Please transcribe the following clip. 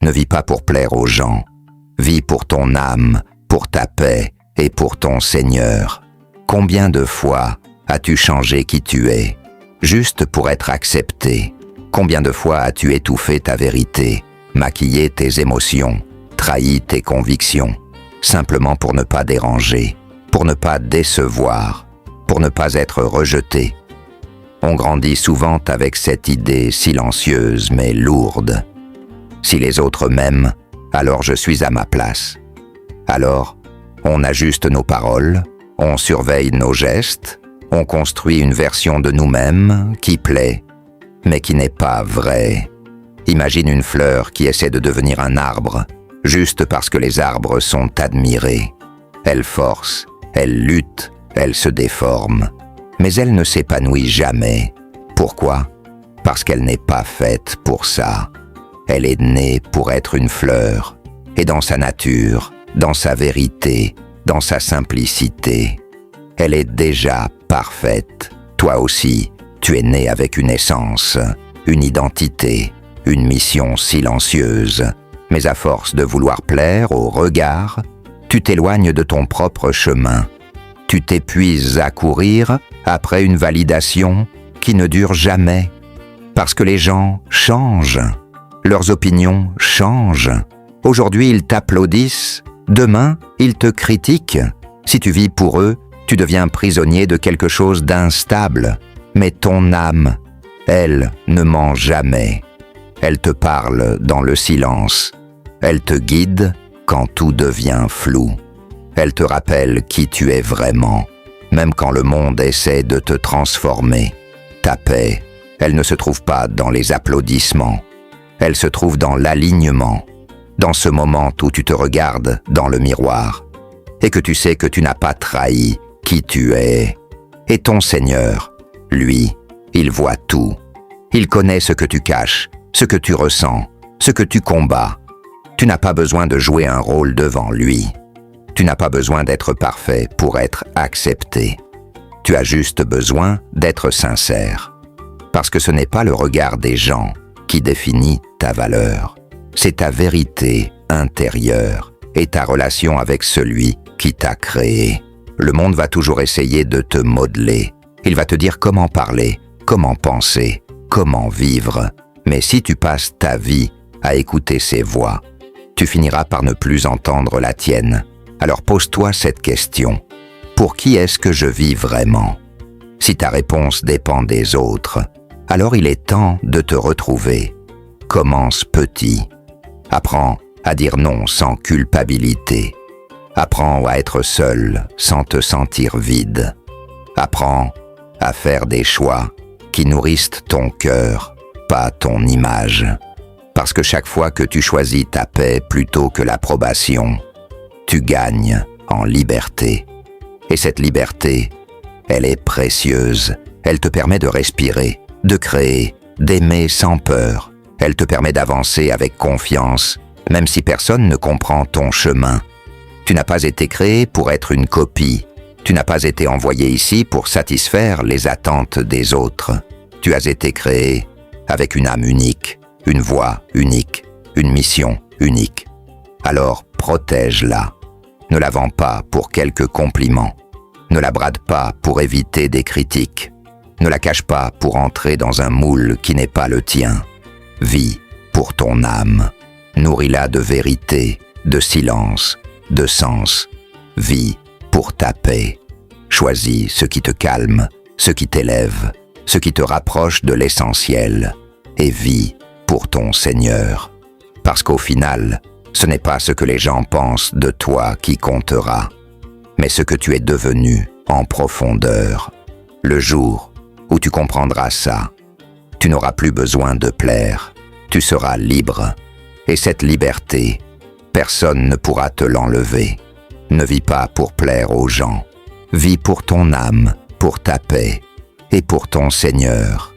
Ne vis pas pour plaire aux gens. Vis pour ton âme, pour ta paix et pour ton Seigneur. Combien de fois as-tu changé qui tu es, juste pour être accepté? Combien de fois as-tu étouffé ta vérité, maquillé tes émotions, trahi tes convictions, simplement pour ne pas déranger, pour ne pas décevoir, pour ne pas être rejeté? On grandit souvent avec cette idée silencieuse mais lourde. Si les autres m'aiment, alors je suis à ma place. Alors, on ajuste nos paroles, on surveille nos gestes, on construit une version de nous-mêmes qui plaît, mais qui n'est pas vraie. Imagine une fleur qui essaie de devenir un arbre, juste parce que les arbres sont admirés. Elle force, elle lutte, elle se déforme, mais elle ne s'épanouit jamais. Pourquoi? Parce qu'elle n'est pas faite pour ça. Elle est née pour être une fleur, et dans sa nature, dans sa vérité, dans sa simplicité, elle est déjà parfaite. Toi aussi, tu es né avec une essence, une identité, une mission silencieuse. Mais à force de vouloir plaire au regard, tu t'éloignes de ton propre chemin. Tu t'épuises à courir après une validation qui ne dure jamais. Parce que les gens changent. Leurs opinions changent. Aujourd'hui, ils t'applaudissent. Demain, ils te critiquent. Si tu vis pour eux, tu deviens prisonnier de quelque chose d'instable. Mais ton âme, elle, ne ment jamais. Elle te parle dans le silence. Elle te guide quand tout devient flou. Elle te rappelle qui tu es vraiment, même quand le monde essaie de te transformer. Ta paix, elle ne se trouve pas dans les applaudissements. Elle se trouve dans l'alignement, dans ce moment où tu te regardes dans le miroir et que tu sais que tu n'as pas trahi qui tu es. Et ton Seigneur, lui, il voit tout. Il connaît ce que tu caches, ce que tu ressens, ce que tu combats. Tu n'as pas besoin de jouer un rôle devant lui. Tu n'as pas besoin d'être parfait pour être accepté. Tu as juste besoin d'être sincère. Parce que ce n'est pas le regard des gens qui définit ta valeur. C'est ta vérité intérieure et ta relation avec celui qui t'a créé. Le monde va toujours essayer de te modeler. Il va te dire comment parler, comment penser, comment vivre. Mais si tu passes ta vie à écouter ces voix, tu finiras par ne plus entendre la tienne. Alors pose-toi cette question. Pour qui est-ce que je vis vraiment? Si ta réponse dépend des autres, alors il est temps de te retrouver. Commence petit. Apprends à dire non sans culpabilité. Apprends à être seul sans te sentir vide. Apprends à faire des choix qui nourrissent ton cœur, pas ton image. Parce que chaque fois que tu choisis ta paix plutôt que l'approbation, tu gagnes en liberté. Et cette liberté, elle est précieuse. Elle te permet de respirer, de créer, d'aimer sans peur. Elle te permet d'avancer avec confiance, même si personne ne comprend ton chemin. Tu n'as pas été créé pour être une copie. Tu n'as pas été envoyé ici pour satisfaire les attentes des autres. Tu as été créé avec une âme unique, une voix unique, une mission unique. Alors protège-la. Ne la vends pas pour quelques compliments. Ne la brade pas pour éviter des critiques. Ne la cache pas pour entrer dans un moule qui n'est pas le tien. Vis pour ton âme. Nourris-la de vérité, de silence, de sens. Vis pour ta paix. Choisis ce qui te calme, ce qui t'élève, ce qui te rapproche de l'essentiel. Et vis pour ton Seigneur. Parce qu'au final, ce n'est pas ce que les gens pensent de toi qui comptera, mais ce que tu es devenu en profondeur. Le jour où tu comprendras ça, tu n'auras plus besoin de plaire, tu seras libre. Et cette liberté, personne ne pourra te l'enlever. Ne vis pas pour plaire aux gens, vis pour ton âme, pour ta paix et pour ton Seigneur.